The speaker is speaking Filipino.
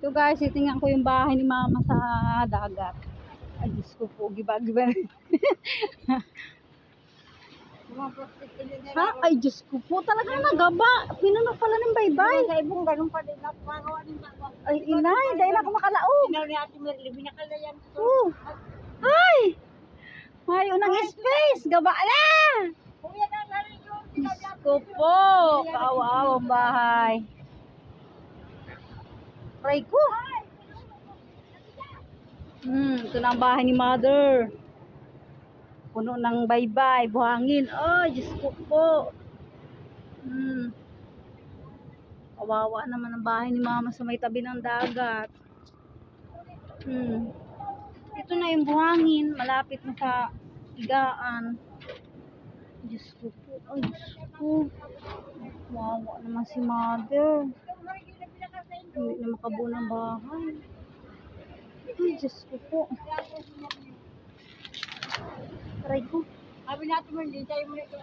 Ito guys, titingnan ko yung bahay ni mama sa dagat. Ay, Diyos ko po, giba-giba. Ha? Ay, Diyos ko po, talagang nagaba. Pinuno pala ng baybay. Sa ibong ganun pa din ako magawa ng bago. Ay, inay, dahil ako makalaog. Inaw ni Ate Merly, binakalayan ko. Ay! May unang space, gaba na! Kuya na rin yung Diyos ko po, kawawa ang bahay. Try ko. Ito na ang bahay ni mother. Puno ng baybay, buhangin. Ay, Diyos ko po. Kawawa naman ang bahay ni mama sa may tabi ng dagat. Ito na yung buhangin, malapit na sa higaan. Diyos ko po. Ay, Diyos ko. Kawawa naman si mother. Hindi na makabuo ng bahay. Ay, Diyos ko po. Try ko. Sabi natin mo, hindi tayo mo na ito.